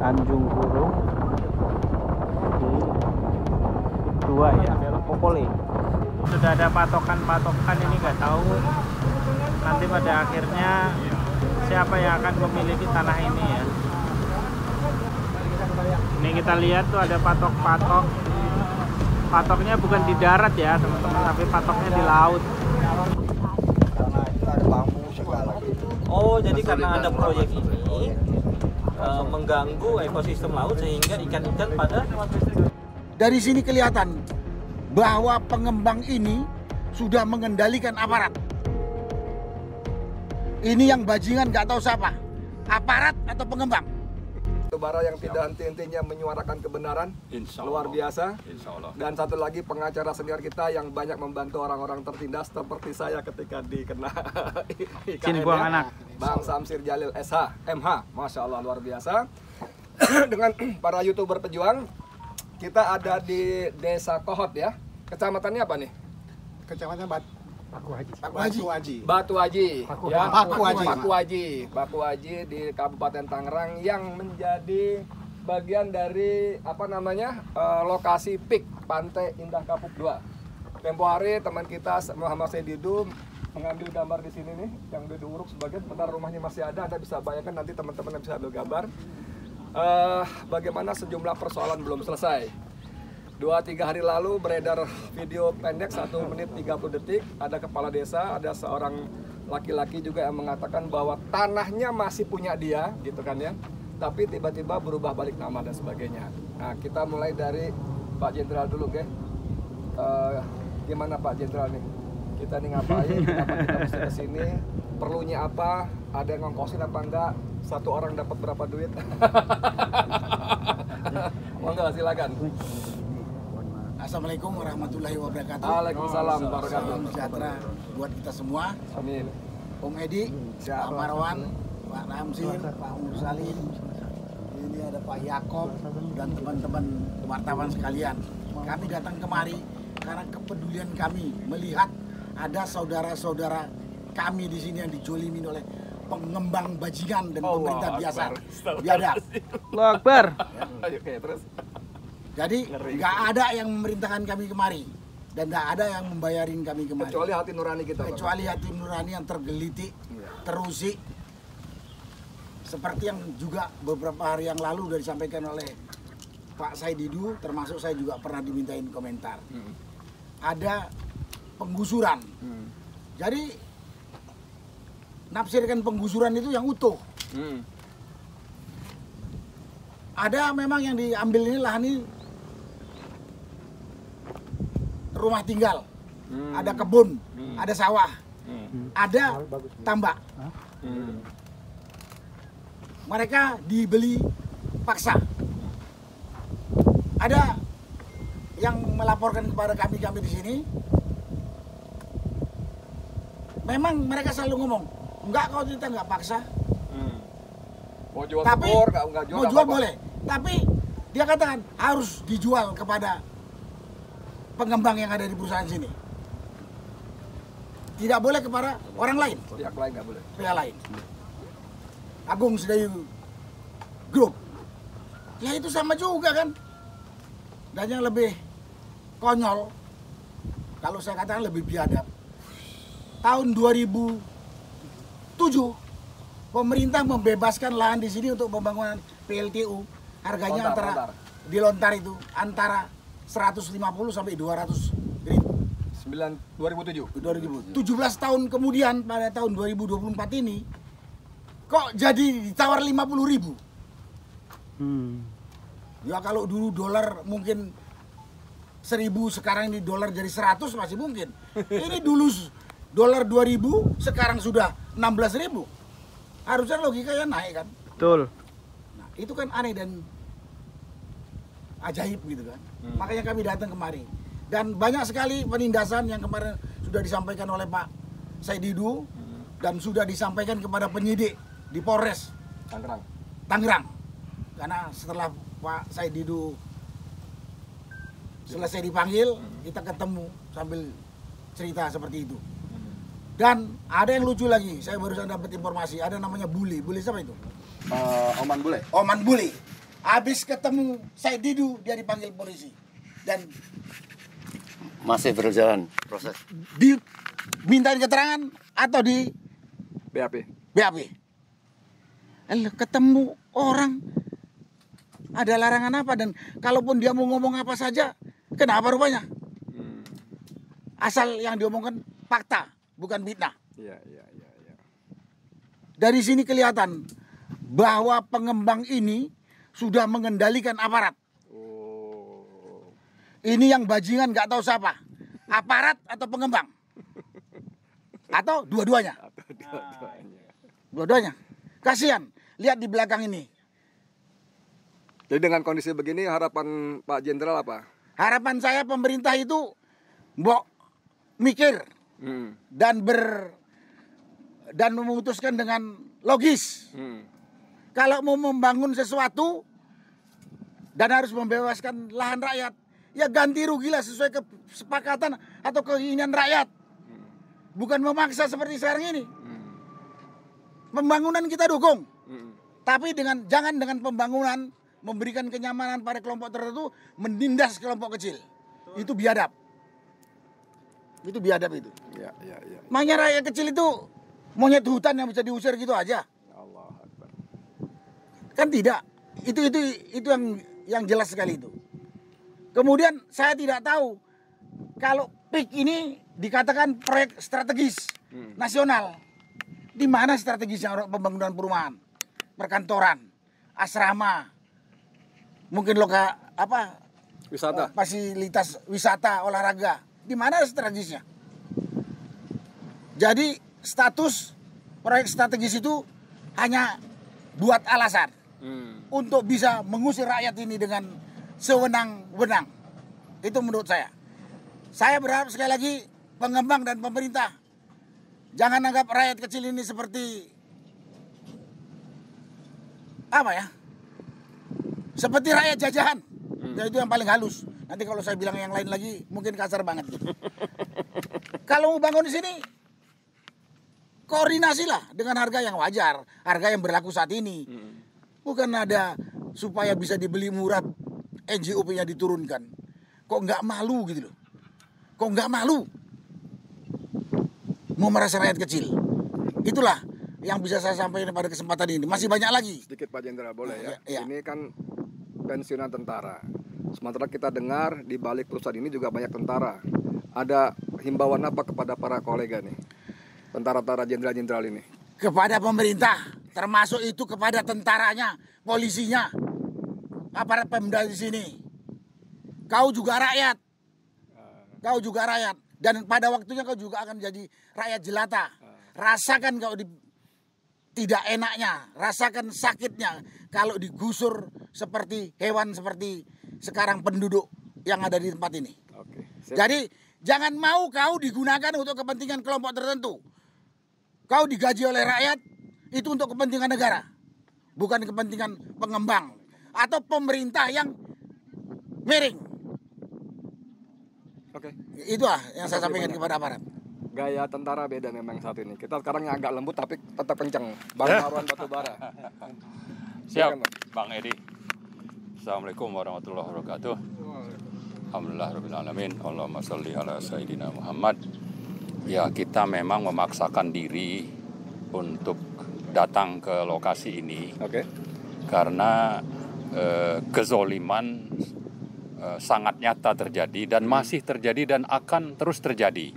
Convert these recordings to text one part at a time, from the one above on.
Tanjung Burung di 2 ya, Popole. Sudah ada patokan-patokan, ini nggak tahu nanti pada akhirnya siapa yang akan memiliki tanah ini ya. Ini kita lihat tuh ada patok-patok. Patoknya bukan di darat ya teman-teman, tapi patoknya di laut. Karena itu ada bambu segala gitu. Oh, jadi karena ada proyek ini mengganggu ekosistem laut sehingga ikan-ikan pada. Dari sini kelihatan bahwa pengembang ini sudah mengendalikan aparat. Ini yang bajingan nggak tahu siapa, aparat atau pengembang. Bara yang tidak henti-hentinya menyuarakan kebenaran, luar biasa. Dan satu lagi pengacara senior kita yang banyak membantu orang-orang tertindas seperti saya ketika dikena Izin buang anak. Bang Samsir Jalil SH, MH, Masya Allah luar biasa. Dengan para YouTuber pejuang, kita ada di Desa Kohot ya. Kecamatannya apa nih? Kecamatan Baku Haji. Baku Haji di Kabupaten Tangerang yang menjadi bagian dari apa namanya lokasi PIK Pantai Indah Kapuk 2. Tempo hari teman kita Muhammad Saididu mengambil gambar di sini nih, yang udah diuruk sebagian, bentar rumahnya masih ada, Anda bisa bayangkan nanti teman-teman bisa ambil gambar. Bagaimana sejumlah persoalan belum selesai. 2-3 hari lalu beredar video pendek 1 menit 30 detik. Ada kepala desa, ada seorang laki-laki juga yang mengatakan bahwa tanahnya masih punya dia, gitu kan ya. Tapi tiba-tiba berubah balik nama dan sebagainya. Nah, kita mulai dari Pak Jenderal dulu, guys. Gimana Pak Jenderal nih? Kita nih ngapain? Kenapa kita mesti kesini? Perlunya apa? Ada yang ngongkosin apa enggak? Satu orang dapat berapa duit? Monggo silakan. Assalamualaikum warahmatullahi wabarakatuh. Waalaikumsalam warahmatullahi Salam sejahtera buat kita semua. Amin. Om Edi, Pak Marwan, Pak Ramzin, Pak Mursalin, ini ada Pak Yakob dan teman-teman wartawan sekalian. Kami datang kemari karena kepedulian kami melihat ada saudara-saudara kami di sini yang dijolimin oleh pengembang bajingan dan pemerintah biasa. Biadab. Allahu Akbar. Oke, terus. Jadi nggak ada yang memerintahkan kami kemari dan nggak ada yang membayarin kami kemari. Kecuali hati nurani kita. Kecuali hati nurani yang tergelitik, terusik. Seperti yang juga beberapa hari yang lalu sudah disampaikan oleh Pak Saididu, termasuk saya juga pernah dimintain komentar. Ada penggusuran. Jadi nafsirkan penggusuran itu yang utuh. Ada memang yang diambil ini lahan ini rumah tinggal, ada kebun, ada sawah, ada tambak. Mereka dibeli paksa. Ada yang melaporkan kepada kami di sini. Memang mereka selalu ngomong, enggak, kalau kita enggak paksa. Mau jual Tapi telur, enggak jual, mau jual boleh. Tapi dia katakan harus dijual kepada pengembang yang ada di perusahaan sini. Tidak boleh kepada orang lain. Pihak lain nggak boleh. Pihak lain. Agung Sedayu Group. Ya itu sama juga kan. Dan yang lebih konyol, kalau saya katakan lebih biadab. Tahun 2007 pemerintah membebaskan lahan di sini untuk pembangunan PLTU. Harganya di Lontar itu antara 150 sampai 200 ribu. 2007. 17 tahun kemudian pada tahun 2024 ini kok jadi ditawar 50 ribu. Ya kalau dulu dolar mungkin 1000, sekarang ini dolar jadi 100 masih mungkin. Ini dulu dolar 2000, sekarang sudah 16.000. Harusnya logikanya naik kan. Betul. Nah, itu kan aneh dan ajaib gitu kan. Makanya kami datang kemari. Dan banyak sekali penindasan yang kemarin sudah disampaikan oleh Pak Saididu dan sudah disampaikan kepada penyidik di Polres Tangerang. Karena setelah Pak Saididu selesai dipanggil, kita ketemu sambil cerita seperti itu. Dan ada yang lucu lagi, saya barusan dapat informasi, ada namanya Buli. Buli siapa itu? Oman Bule. Oman Buli. Habis ketemu Said Didu, dia dipanggil polisi. Dan Masih berjalan proses. dimintain keterangan atau di BAP. BAP. Ketemu orang, ada larangan apa? Dan kalaupun dia mau ngomong apa saja, kenapa rupanya? Asal yang diomongkan fakta, bukan fitnah. Iya. Dari sini kelihatan bahwa pengembang ini sudah mengendalikan aparat. Oh. Ini yang bajingan nggak tahu siapa, aparat atau pengembang, atau dua-duanya. Dua-duanya. Kasihan, lihat di belakang ini. Jadi dengan kondisi begini harapan Pak Jenderal apa? Harapan saya pemerintah itu mikir dan memutuskan dengan logis. Kalau mau membangun sesuatu dan harus membebaskan lahan rakyat, ya ganti rugilah sesuai kesepakatan atau keinginan rakyat. Bukan memaksa seperti sekarang ini. Pembangunan kita dukung. Tapi jangan dengan pembangunan memberikan kenyamanan pada kelompok tertentu, menindas kelompok kecil. Itu biadab. Itu biadab itu. Iya. Makanya rakyat kecil itu monyet hutan yang bisa diusir gitu aja. Allah Akbar. Kan tidak. Itu yang jelas sekali itu. Kemudian saya tidak tahu kalau PIK ini dikatakan proyek strategis nasional. Di mana strategisnya pembangunan perumahan, perkantoran, asrama, mungkin Wisata. fasilitas wisata, olahraga. Di mana strategisnya? Jadi status proyek strategis itu hanya buat alasan untuk bisa mengusir rakyat ini dengan sewenang-wenang. Itu menurut saya. Saya berharap sekali lagi pengembang dan pemerintah jangan anggap rakyat kecil ini seperti seperti rakyat jajahan. Ya, itu yang paling halus. Nanti kalau saya bilang yang lain lagi mungkin kasar banget gitu. Kalau mau bangun di sini, koordinasilah dengan harga yang wajar, harga yang berlaku saat ini. Bukan ada supaya bisa dibeli murah, NJOP-nya diturunkan. Kok nggak malu gitu loh? Kok nggak malu? Mau merasa rakyat kecil. Itulah yang bisa saya sampaikan pada kesempatan ini. Masih banyak lagi. Sedikit Pak Jenderal boleh ya? Ya. Ini kan pensiunan tentara. Sementara kita dengar di balik perusahaan ini juga banyak tentara. Ada himbauan apa kepada para kolega nih? Tentara-tentara jenderal-jenderal ini? Kepada pemerintah, termasuk itu kepada tentaranya, polisinya, aparat Pemda di sini. Kau juga rakyat. Kau juga rakyat. Dan pada waktunya kau juga akan jadi rakyat jelata. Rasakan kau tidak enaknya, rasakan sakitnya kalau digusur seperti hewan seperti sekarang penduduk yang ada di tempat ini. Oke. Jadi jangan mau kau digunakan untuk kepentingan kelompok tertentu. Kau digaji oleh rakyat itu untuk kepentingan negara, bukan kepentingan pengembang atau pemerintah yang miring. Oke. Itulah yang saya sampaikan kepada aparat. Gaya tentara beda memang saat ini. Kita sekarang yang agak lembut tapi tetap kenceng. Bang Marwan Batubara. Siap, Bang Edi. Assalamualaikum warahmatullahi wabarakatuh. Alhamdulillah rabbil alamin. Allahumma sholli ala sayyidina Muhammad. Ya, kita memang memaksakan diri untuk datang ke lokasi ini. Oke. Karena kezoliman sangat nyata terjadi dan masih terjadi dan akan terus terjadi.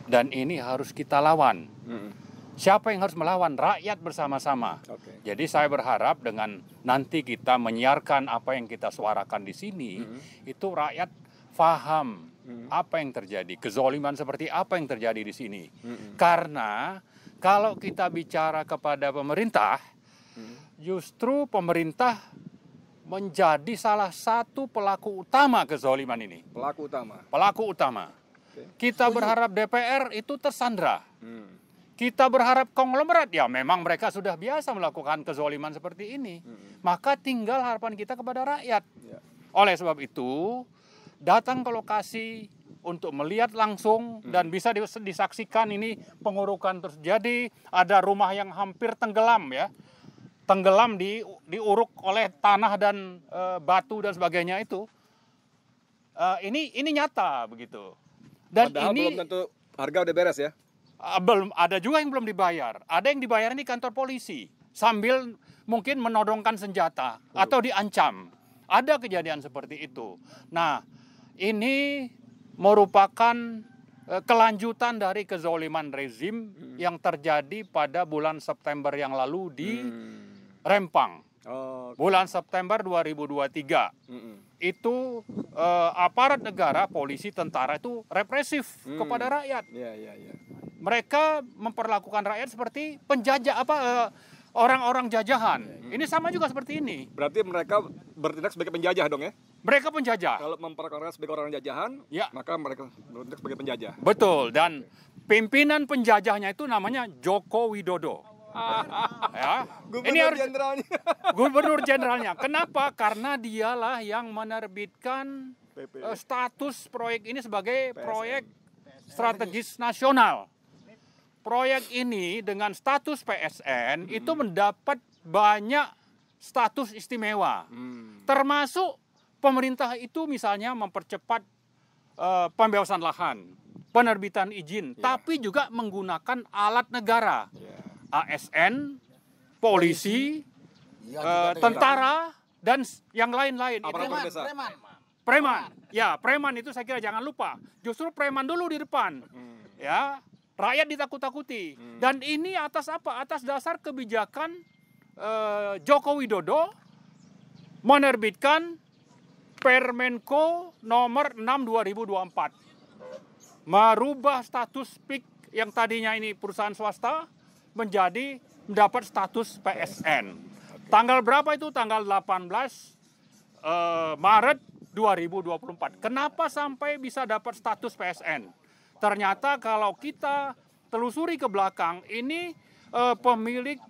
Dan ini harus kita lawan. Siapa yang harus melawan? Rakyat bersama-sama. Oke. Jadi saya berharap dengan nanti kita menyiarkan apa yang kita suarakan di sini, itu rakyat paham apa yang terjadi, kezoliman seperti apa yang terjadi di sini. Karena kalau kita bicara kepada pemerintah, justru pemerintah menjadi salah satu pelaku utama kezoliman ini. Pelaku utama. Pelaku utama. Kita berharap DPR itu tersandra. Kita berharap konglomerat, ya memang mereka sudah biasa melakukan kezoliman seperti ini. Maka tinggal harapan kita kepada rakyat. Oleh sebab itu, datang ke lokasi untuk melihat langsung dan bisa disaksikan ini pengurukan terjadi. Ada rumah yang hampir tenggelam ya. tenggelam diuruk oleh tanah dan batu dan sebagainya itu. Ini nyata begitu. Dan Padahal ini belum tentu harga udah beres ya. belum ada juga yang belum dibayar. Ada yang dibayar di kantor polisi sambil mungkin menodongkan senjata atau diancam. Ada kejadian seperti itu. Nah, ini merupakan kelanjutan dari kezoliman rezim yang terjadi pada bulan September yang lalu di Rempang. Bulan September 2023. Itu aparat negara, polisi, tentara itu represif kepada rakyat. Mereka memperlakukan rakyat seperti penjajah orang-orang jajahan. Ini sama juga seperti ini. Berarti mereka bertindak sebagai penjajah dong ya? Mereka penjajah. Kalau memperlakukan sebagai orang jajahan, Ya. maka mereka bertindak sebagai penjajah. Betul, dan pimpinan penjajahnya itu namanya Joko Widodo. Ya. Ini harus Jenderalnya. Gubernur Jenderalnya. Kenapa? Karena dialah yang menerbitkan status proyek ini sebagai proyek strategis nasional. Proyek ini dengan status PSN itu mendapat banyak status istimewa. Termasuk pemerintah itu misalnya mempercepat pembebasan lahan, penerbitan izin, tapi juga menggunakan alat negara. ASN, polisi, tentara, dan yang lain-lain. Aparatur desa. Preman. Ya, preman itu saya kira jangan lupa. Justru preman dulu di depan. Ya, rakyat ditakut-takuti. Dan ini atas apa? Atas dasar kebijakan Joko Widodo menerbitkan Permenko nomor 6 2024. Merubah status PIK yang tadinya ini perusahaan swasta menjadi mendapat status PSN. Tanggal berapa itu? Tanggal 18 Maret 2024. Kenapa sampai bisa dapat status PSN? Ternyata kalau kita telusuri ke belakang, ini pemilik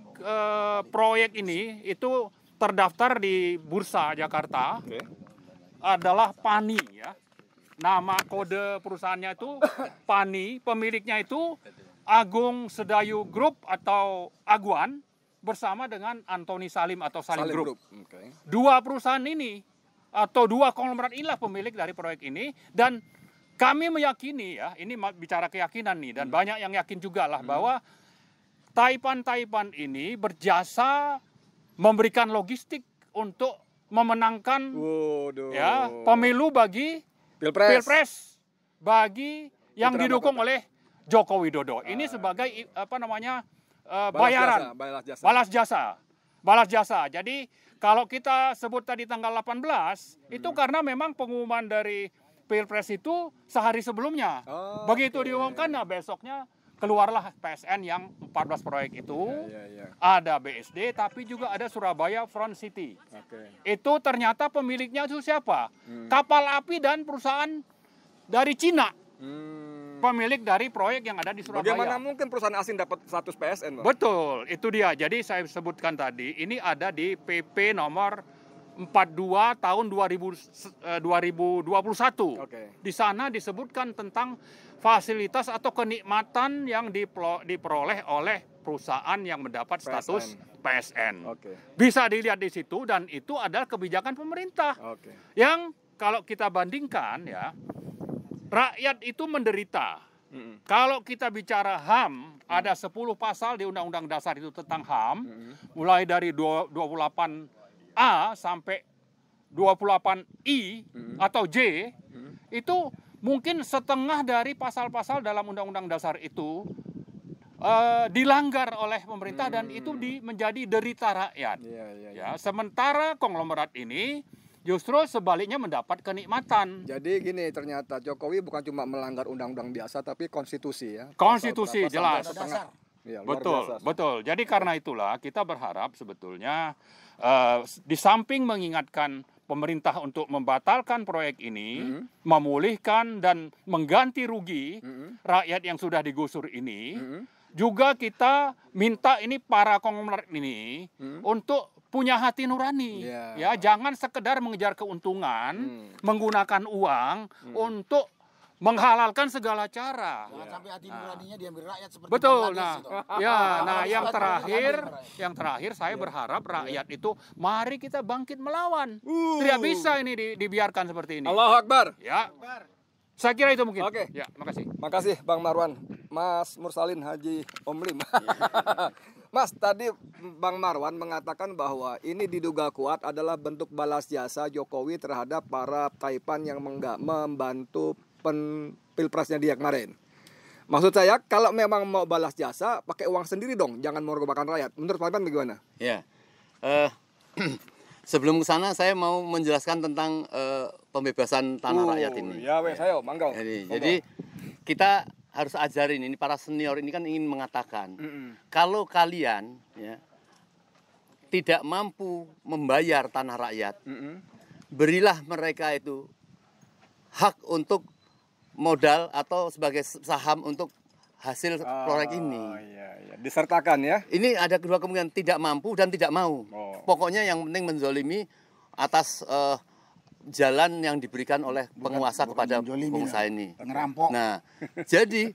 proyek ini itu terdaftar di Bursa Jakarta. Adalah PANI ya. Nama kode perusahaannya itu PANI, pemiliknya itu Agung Sedayu Group atau Aguan bersama dengan Antoni Salim atau Salim Group. Dua perusahaan ini atau dua konglomerat inilah pemilik dari proyek ini, dan kami meyakini ya, ini bicara keyakinan nih, dan banyak yang yakin juga lah bahwa Taipan ini berjasa memberikan logistik untuk memenangkan ya pemilu bagi Pilpres bagi yang didukung oleh Joko Widodo. Ini sebagai bayaran, balas jasa. Jadi kalau kita sebut tadi tanggal 18 itu karena memang pengumuman dari Pilpres itu sehari sebelumnya. Begitu diumumkan, nah besoknya keluarlah PSN yang 14 proyek itu. Ada BSD tapi juga ada Surabaya Front City. Itu ternyata pemiliknya itu siapa? Kapal api dan perusahaan dari Cina. Pemilik dari proyek yang ada di Surabaya. Bagaimana mungkin perusahaan asing dapat status PSN, Bang? Betul, itu dia. Jadi saya sebutkan tadi, ini ada di PP nomor 42 tahun 2021. Di sana disebutkan tentang fasilitas atau kenikmatan yang diperoleh oleh perusahaan yang mendapat status PSN. Bisa dilihat di situ, dan itu adalah kebijakan pemerintah. Yang kalau kita bandingkan ya, rakyat itu menderita. Kalau kita bicara HAM, ada 10 pasal di Undang-Undang Dasar itu tentang HAM, mulai dari 28A sampai 28I atau J, itu mungkin setengah dari pasal-pasal dalam Undang-Undang Dasar itu dilanggar oleh pemerintah, dan itu menjadi derita rakyat. Ya, sementara konglomerat ini justru sebaliknya mendapat kenikmatan. Jadi gini, ternyata Jokowi bukan cuma melanggar undang-undang biasa, tapi konstitusi ya. Konstitusi jelas. Ya, betul. Jadi karena itulah kita berharap sebetulnya di samping mengingatkan pemerintah untuk membatalkan proyek ini, memulihkan dan mengganti rugi rakyat yang sudah digusur ini, juga kita minta ini para konglomerat ini untuk punya hati nurani, ya jangan sekedar mengejar keuntungan, menggunakan uang untuk menghalalkan segala cara. Jangan sampai hati nuraninya diambil rakyat seperti Betul. Bangladesh Nah, itu. ya, nah Harus yang terakhir saya berharap rakyat itu mari kita bangkit melawan. Tidak bisa ini dibiarkan seperti ini. Allahu Akbar. Ya. Saya kira itu mungkin. Oke. Ya, makasih. Makasih Bang Marwan, Mas Mursalin Haji Omlim. Mas, tadi Bang Marwan mengatakan bahwa ini diduga kuat adalah bentuk balas jasa Jokowi terhadap para Taipan yang membantu pilpresnya dia kemarin. Maksud saya, kalau memang mau balas jasa, pakai uang sendiri dong, jangan mengorbankan rakyat. Menurut Taipan bagaimana? Ya, sebelum ke sana saya mau menjelaskan tentang pembebasan tanah rakyat ini. Ya, saya mangga. Jadi kita harus ajarin ini para senior ini kan ingin mengatakan kalau kalian ya tidak mampu membayar tanah rakyat, berilah mereka itu hak untuk modal atau sebagai saham untuk hasil proyek ini. Iya. Disertakan ya. Ini ada kedua kemungkinan, tidak mampu dan tidak mau. Pokoknya yang penting menzolimi atas jalan yang diberikan oleh penguasa kepada pengusaha ini. Ngerampok. Nah, jadi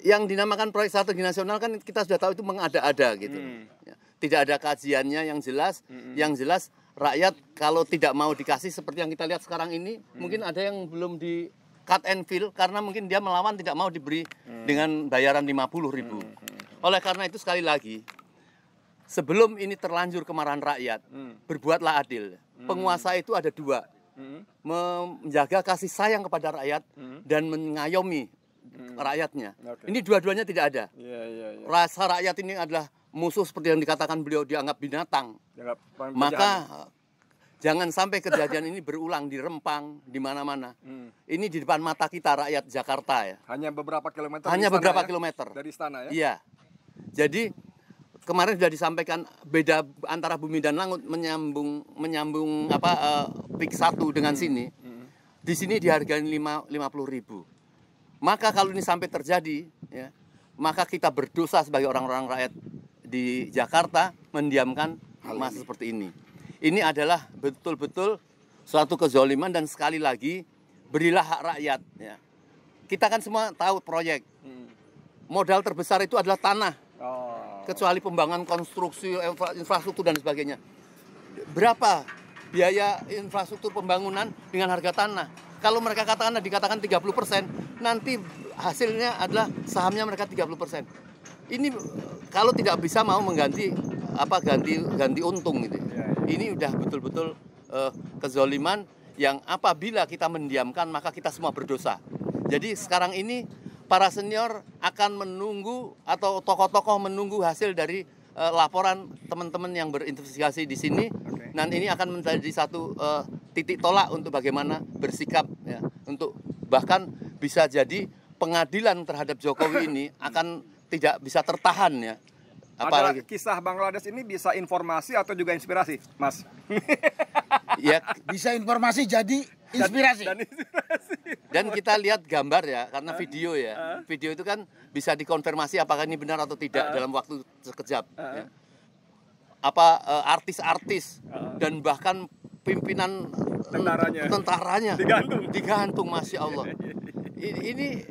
yang dinamakan proyek strategi nasional kan kita sudah tahu itu mengada-ada gitu. Tidak ada kajiannya yang jelas. Yang jelas rakyat kalau tidak mau dikasih seperti yang kita lihat sekarang ini, mungkin ada yang belum di cut and fill karena mungkin dia melawan tidak mau diberi dengan bayaran 50.000. Oleh karena itu sekali lagi, sebelum ini terlanjur kemarahan rakyat, berbuatlah adil. Penguasa itu ada dua, menjaga kasih sayang kepada rakyat dan mengayomi rakyatnya. Ini dua-duanya tidak ada. Rasa rakyat ini adalah musuh seperti yang dikatakan beliau, dianggap binatang. Maka jangan sampai kejadian ini berulang di Rempang, di mana-mana. Ini di depan mata kita rakyat Jakarta ya. Hanya beberapa kilometer. Hanya beberapa kilometer dari istana ya. Iya. Jadi kemarin sudah disampaikan beda antara bumi dan langit menyambung PIK 1 dengan sini. Di sini dihargai 50.000. Maka kalau ini sampai terjadi ya, maka kita berdosa sebagai orang-orang rakyat di Jakarta mendiamkan masa seperti ini. Ini adalah betul-betul suatu kezoliman dan sekali lagi berilah hak rakyat ya. Kita kan semua tahu proyek. Modal terbesar itu adalah tanah. Kecuali pembangunan konstruksi, infrastruktur dan sebagainya. Berapa biaya infrastruktur pembangunan dengan harga tanah? Kalau mereka dikatakan 30%, nanti hasilnya adalah sahamnya mereka 30%. Ini kalau tidak bisa mau mengganti ganti untung gitu. Ini udah betul-betul kezoliman yang apabila kita mendiamkan maka kita semua berdosa. Jadi sekarang ini para senior akan menunggu atau tokoh-tokoh menunggu hasil dari laporan teman-teman yang berinvestigasi di sini. Dan ini akan menjadi satu titik tolak untuk bagaimana bersikap ya, untuk bahkan bisa jadi pengadilan terhadap Jokowi ini akan tidak bisa tertahan ya. Apalagi kisah Bangladesh ini bisa informasi atau juga inspirasi, Mas? Ya, bisa informasi jadi inspirasi. Dan kita lihat gambar ya, karena video ya. Video itu kan bisa dikonfirmasi apakah ini benar atau tidak dalam waktu sekejap. Ya. Artis-artis dan bahkan pimpinan tentaranya digantung, Masya Allah. Ini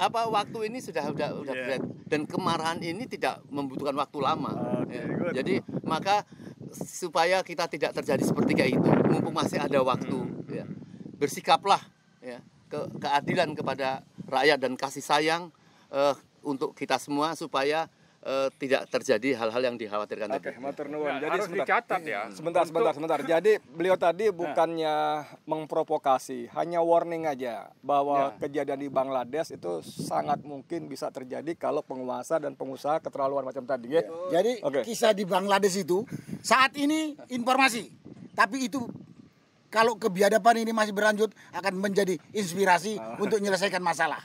waktu ini sudah berat dan kemarahan ini tidak membutuhkan waktu lama. Jadi maka supaya kita tidak terjadi seperti kayak itu, mumpung masih ada waktu, ya, bersikaplah ya, keadilan kepada rakyat dan kasih sayang untuk kita semua supaya tidak terjadi hal-hal yang dikhawatirkan tadi. Matur nuwun. Jadi harus dicatat ya. Sebentar. Jadi beliau tadi bukannya memprovokasi, hanya warning aja bahwa kejadian di Bangladesh itu sangat mungkin bisa terjadi kalau penguasa dan pengusaha keterlaluan macam tadi ya. Jadi kisah di Bangladesh itu saat ini informasi, tapi itu kalau kebiadaban ini masih berlanjut akan menjadi inspirasi untuk menyelesaikan masalah.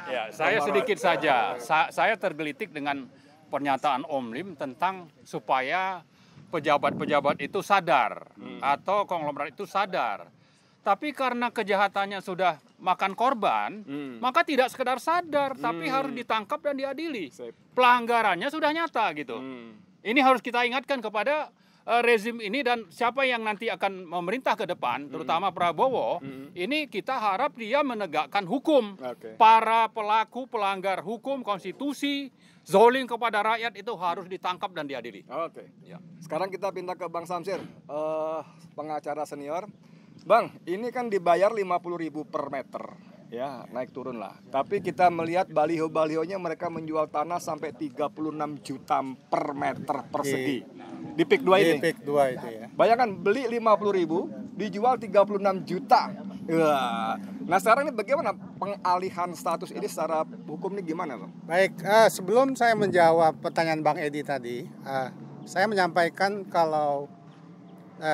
Ya, saya sedikit saja. Saya tergelitik dengan pernyataan Om Lim tentang supaya pejabat-pejabat itu sadar atau konglomerat itu sadar. Tapi karena kejahatannya sudah makan korban, maka tidak sekedar sadar, tapi harus ditangkap dan diadili. Pelanggarannya sudah nyata gitu. Ini harus kita ingatkan kepada rezim ini dan siapa yang nanti akan memerintah ke depan, terutama Prabowo, ini kita harap dia menegakkan hukum. Para pelaku pelanggar hukum, konstitusi, zolim kepada rakyat itu harus ditangkap dan diadili. Ya. Sekarang kita pindah ke Bang Samsir, pengacara senior. Bang, ini kan dibayar 50.000 per meter. Ya, naik turun lah. Tapi kita melihat baliho-balihonya mereka menjual tanah sampai 36 juta per meter persegi. Di PIK 2 ini. Di PIK 2 itu ya. Bayangkan beli 50.000, dijual 36 juta. Wah. Nah, sekarang ini bagaimana pengalihan status ini secara hukum ini gimana, Bang? Baik, sebelum saya menjawab pertanyaan Bang Edi tadi, saya menyampaikan kalau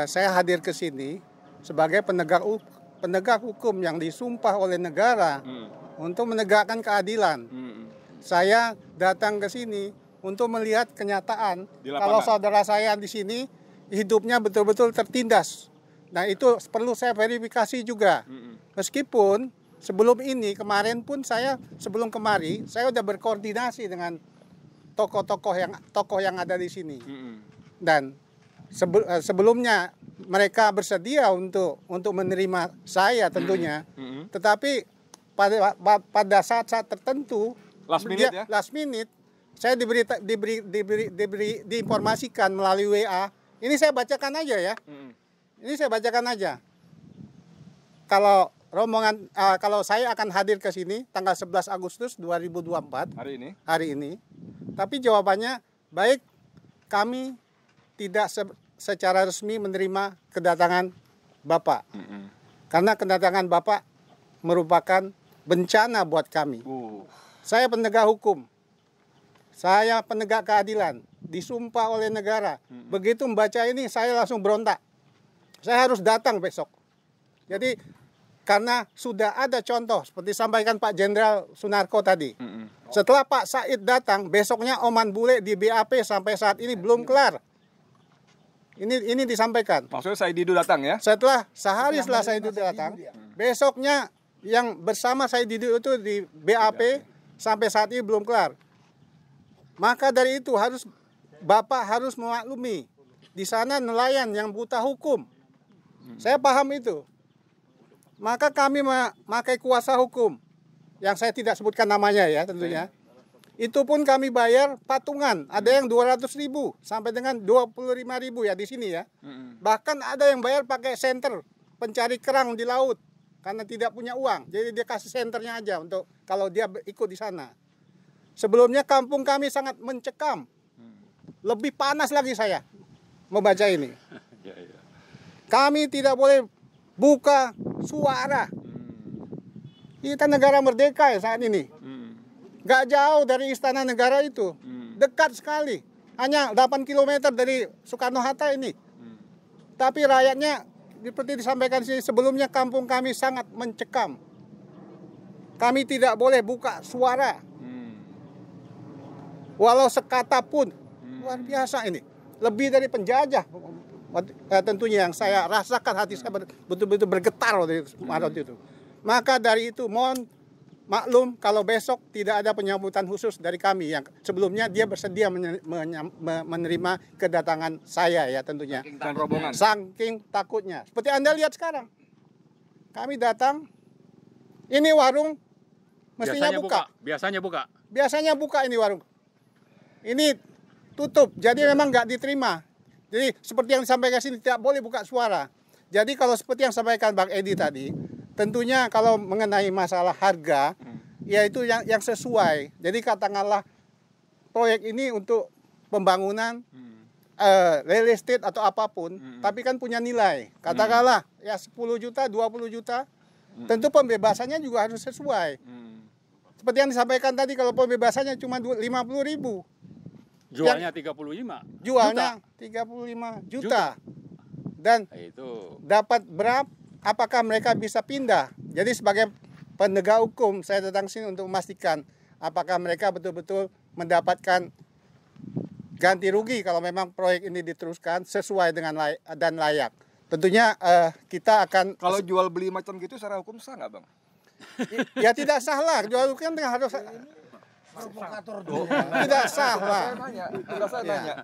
saya hadir ke sini sebagai penegak hukum yang disumpah oleh negara untuk menegakkan keadilan. Saya datang ke sini untuk melihat kenyataan kalau saudara saya di sini hidupnya betul-betul tertindas. Nah, itu perlu saya verifikasi juga. Meskipun sebelum ini, kemarin pun saya sebelum kemari saya sudah berkoordinasi dengan tokoh yang ada di sini. Dan sebelumnya mereka bersedia untuk menerima saya tentunya, tetapi pada saat-saat tertentu, last minute, saya diinformasikan melalui WA. Ini saya bacakan aja ya. Ini saya bacakan aja. Kalau rombongan, kalau saya akan hadir ke sini tanggal 11 Agustus 2024 hari ini, tapi jawabannya baik, kami tidak secara resmi menerima kedatangan Bapak. Karena kedatangan Bapak merupakan bencana buat kami. Saya penegak hukum. Saya penegak keadilan. Disumpah oleh negara. Begitu membaca ini, saya langsung berontak. Saya harus datang besok. Jadi, karena sudah ada contoh, seperti sampaikan Pak Jenderal Sunarko tadi. Setelah Pak Said datang, besoknya Oman Bule di BAP sampai saat ini belum kelar. Ini disampaikan. Maksudnya Said Didu datang ya? Sehari setelah Said Didu datang, besoknya yang bersama Said Didu itu di BAP sampai saat ini belum kelar. Maka dari itu Bapak harus memaklumi di sana nelayan yang buta hukum. Saya paham itu. Maka kami memakai kuasa hukum yang saya tidak sebutkan namanya ya tentunya. Itu pun kami bayar patungan. Ada yang 200.000 sampai dengan 25.000 ya di sini ya. Bahkan ada yang bayar pakai senter pencari kerang di laut karena tidak punya uang. Jadi dia kasih senternya aja untuk kalau dia ikut di sana. Sebelumnya kampung kami sangat mencekam. Lebih panas lagi saya membaca ini. Kami tidak boleh buka suara. Kita negara merdeka ya saat ini. Gak jauh dari istana negara itu. Dekat sekali. Hanya 8 km dari Soekarno-Hatta ini. Tapi rakyatnya, seperti disampaikan sini sebelumnya, kampung kami sangat mencekam. Kami tidak boleh buka suara. Walau sekata pun. Luar biasa ini. Lebih dari penjajah. Tentunya yang saya rasakan, hati saya betul-betul bergetar waktu itu. Maka dari itu mohon maklum kalau besok tidak ada penyambutan khusus dari kami yang sebelumnya dia bersedia menerima kedatangan saya ya tentunya. Dan rombongan. Saking takutnya. Seperti Anda lihat sekarang. Kami datang, ini warung mestinya buka. Biasanya buka ini warung. Ini tutup, jadi memang nggak diterima. Jadi seperti yang disampaikan sini tidak boleh buka suara. Jadi kalau seperti yang disampaikan Bang Edi tadi, tentunya kalau mengenai masalah harga, yaitu yang sesuai. Jadi katakanlah proyek ini untuk pembangunan real estate atau apapun, tapi kan punya nilai. Katakanlah ya 10 juta, 20 juta, tentu pembebasannya juga harus sesuai. Seperti yang disampaikan tadi, kalau pembebasannya cuma 50.000. Jualnya 35. Jualnya 35 juta. Dan itu dapat berapa? Apakah mereka bisa pindah? Jadi sebagai penegak hukum saya datang sini untuk memastikan apakah mereka betul-betul mendapatkan ganti rugi kalau memang proyek ini diteruskan sesuai dengan dan layak. Tentunya kita akan kalau jual beli macam gitu secara hukum sah nggak, Bang? Ya tidak sah lah. Jual kan harus Provokator Tidak sah, Pak. Tugas saya nanya.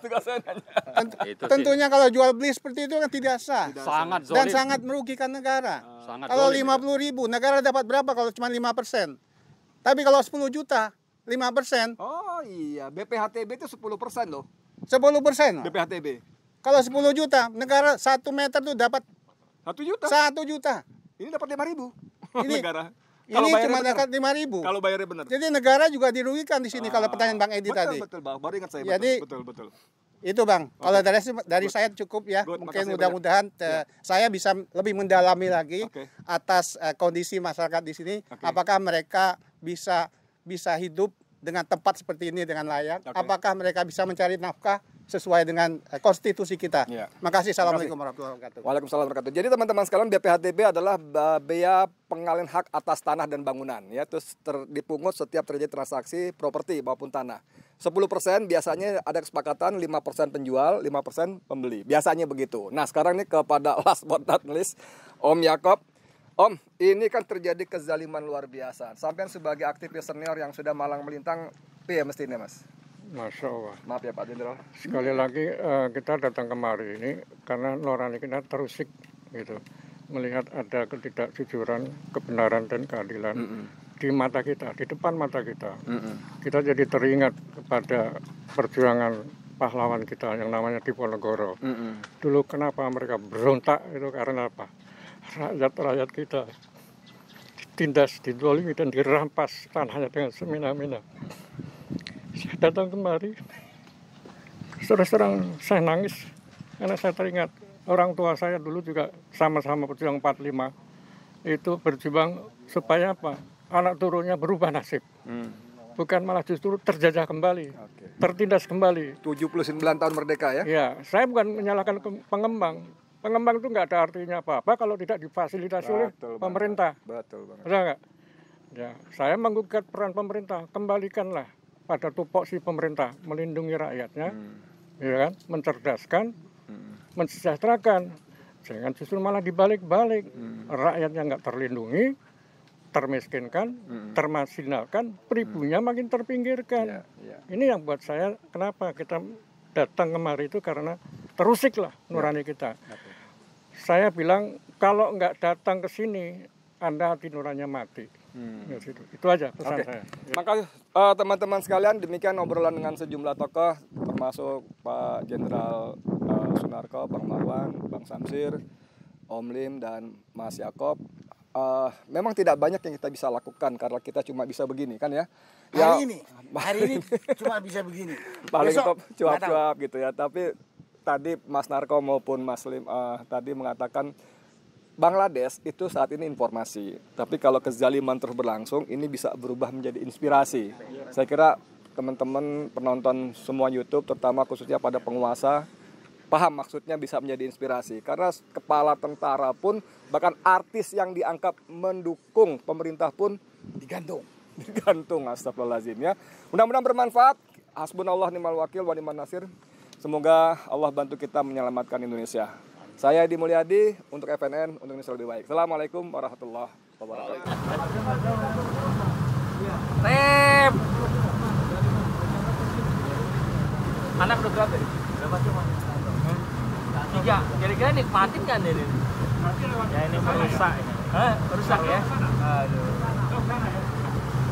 Tugas saya nanya. Tentunya kalau jual beli seperti itu kan tidak sah. Sangat Dan zolim. sangat merugikan negara. Sangat Kalau zolim. 50.000, negara dapat berapa kalau cuma 5%? Tapi kalau 10 juta, 5%, Oh iya, BPHTB itu 10% loh. 10%. BPHTB. Kalau 10 juta, negara 1 meter tuh dapat 1 juta. 1 juta. Ini dapat 5.000. Ini- negara. Ini bayarnya cuma benar. dapat 5.000. Kalau bayarnya benar. Jadi negara juga dirugikan di sini kalau pertanyaan Bang Edi betul, tadi. Betul, Bang. Baru ingat saya. Jadi- betul. Itu Bang, kalau dari saya cukup ya. Good, Mungkin makasih mudah-mudahan saya bisa lebih mendalami lagi Oke. atas kondisi masyarakat di sini. Oke. Apakah mereka bisa hidup dengan tempat seperti ini dengan layak? Oke. Apakah mereka bisa mencari nafkah sesuai dengan konstitusi kita? Iya. Makasih. Assalamualaikum warahmatullahi wabarakatuh. Waalaikumsalam warahmatullahi wabarakatuh. Jadi teman-teman sekalian, BPHTB adalah bea pengalihan hak atas tanah dan bangunan, ya. Terus dipungut setiap terjadi transaksi properti maupun tanah. 10% biasanya ada kesepakatan, 5% penjual, 5% pembeli. Biasanya begitu. Nah, sekarang ini kepada last but not least, Om Yakob. Om, ini kan terjadi kezaliman luar biasa. Sampai sebagai aktivis senior yang sudah malang melintang, ya mestinya, Mas. Masya Allah. Maaf ya Pak Jenderal. Sekali lagi kita datang kemari ini karena nurani kita terusik gitu. Melihat ada ketidakjujuran, kebenaran dan keadilan di mata kita, di depan mata kita. Kita jadi teringat kepada perjuangan pahlawan kita yang namanya Diponegoro. Dulu kenapa mereka berontak itu karena apa? Rakyat-rakyat kita ditindas, didolimi dan dirampas tanahnya dengan semena-mena. Saya datang kemari, terus terang saya nangis karena saya teringat orang tua saya dulu juga sama-sama berjuang 45 itu berjuang supaya apa? Anak turunnya berubah nasib, bukan malah justru terjajah kembali, tertindas kembali. 79 tahun merdeka ya? Ya, saya bukan menyalahkan pengembang. Pengembang itu nggak ada artinya apa-apa kalau tidak difasilitasi oleh pemerintah. Betul banget. Betul nggak? Ya, saya menggugat peran pemerintah, kembalikanlah pada tupoksi pemerintah melindungi rakyatnya, ya kan, mencerdaskan, mensejahterakan, jangan justru malah dibalik-balik, rakyatnya nggak terlindungi, termiskinkan, termarginalkan, pribunya makin terpinggirkan. Ini yang buat saya kenapa kita datang kemari itu karena terusik lah nurani kita. Saya bilang kalau nggak datang ke sini, Anda hati nuraninya mati. Ya, itu aja pesan saya. Makasih teman-teman sekalian, demikian obrolan dengan sejumlah tokoh termasuk Pak Jenderal Sunarko, Bang Marwan, Bang Samsir, Om Lim dan Mas Yakob. Memang tidak banyak yang kita bisa lakukan karena kita cuma bisa begini kan ya. Hari ini cuma bisa begini. Paling Besok, top cuap-cuap gitu ya. Tapi tadi Mas Narko maupun Mas Lim tadi mengatakan Bangladesh itu saat ini informasi, tapi kalau kezaliman terus berlangsung, ini bisa berubah menjadi inspirasi. Saya kira teman-teman penonton semua YouTube, terutama khususnya pada penguasa, paham maksudnya bisa menjadi inspirasi. Karena kepala tentara pun, bahkan artis yang dianggap mendukung pemerintah pun digantung, astagfirullahaladzim ya. Mudah-mudahan bermanfaat. Hasbunallah ni'mal wakil wa ni'man nasir. Semoga Allah bantu kita menyelamatkan Indonesia. Saya Edi Mulyadi untuk FNN, untuk Indonesia lebih baik. Assalamualaikum warahmatullahi wabarakatuh. Rep. Anak udah berapa? Berapa cuma? 3. Kira-kira nikmatin kan ini? Ya ini merusak. Hah? Rusak ya? Aduh.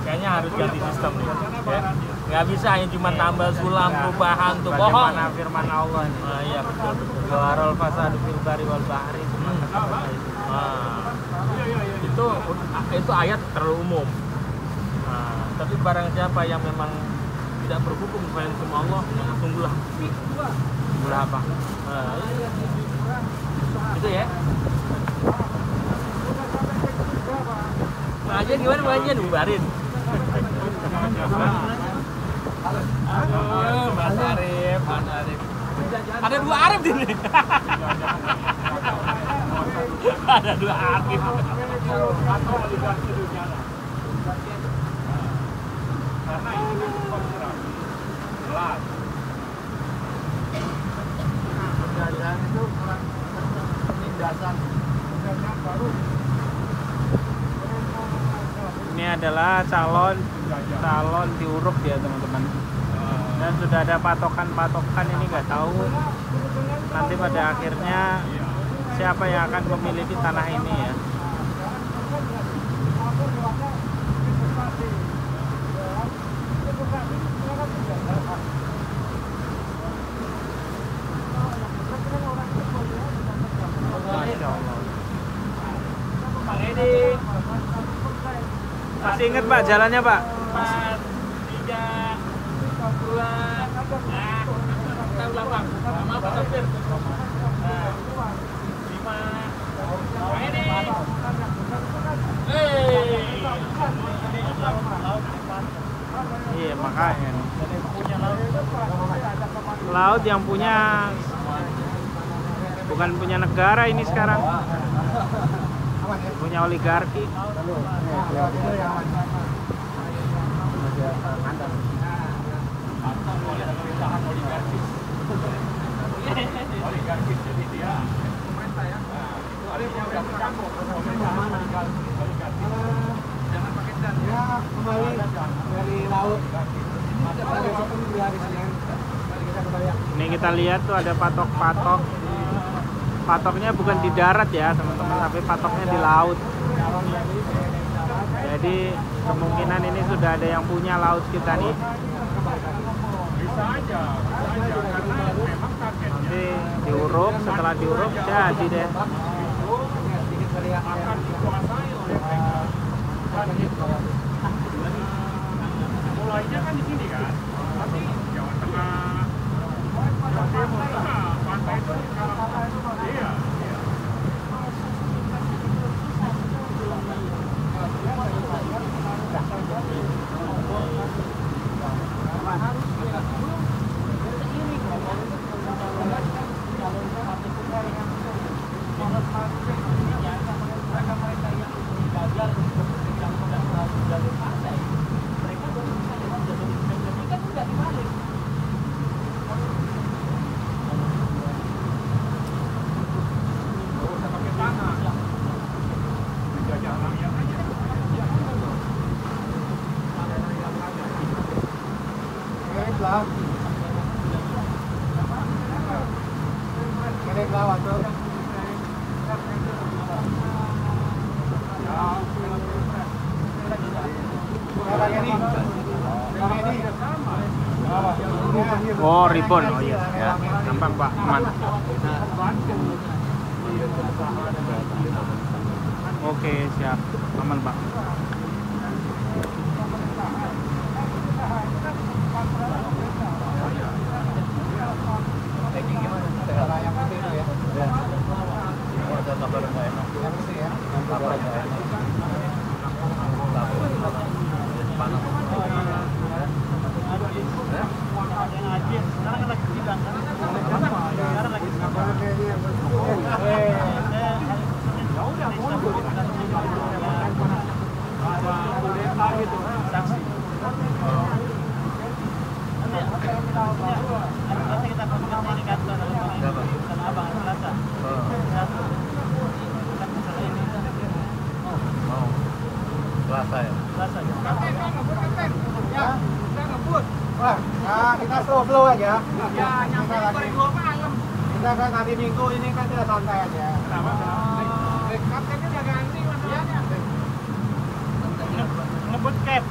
Kayaknya harus ganti sistem nih. Ya. Nggak bisa hanya cuma tambah sulam perubahan tuh bohong. Bagaimana firman Allah nih? Iya betul. Warol fasadu fil bari wal bahri. Itu ayat terlalu umum. Tapi barang siapa yang memang tidak berhukum kepada hukum Allah, tunggulah. Tunggulah apa? Itu ya. Pengajian gimana pengajian? Bubarin. Mas Arif. Ada 2 Arif di sini. Ada 2 Arif. Karena ini jelas. Penjajahan itu penindasan baru. Ini adalah calon diuruk ya teman-teman. Dan sudah ada patokan ini nggak tahu nanti pada akhirnya siapa yang akan memiliki tanah ini ya. Masya Allah. Masih ingat Pak jalannya Pak? 3, 4, 5. Iya makanya laut yang punya bukan punya negara ini sekarang, punya oligarki. Ini kita lihat tuh ada patok-patok. Patoknya bukan di darat ya teman-teman, tapi patoknya di laut. Jadi kemungkinan ini sudah ada yang punya laut kita nih. Nanti diuruk, setelah diuruk jadi deh. Mulainya kan di sini kan, tapi Jawa Tengah, pantai itu iya. Oh, ribbon. Oh iya, ya. Gampang Pak, aman. Oke, siap. Aman Pak. Kita slow aja. Ya, nyampe 2000 malam. Kita kan hari Minggu ini kan kita santai aja. Kenapa? Kaptennya udah ganti, Mas. Ngebut cap.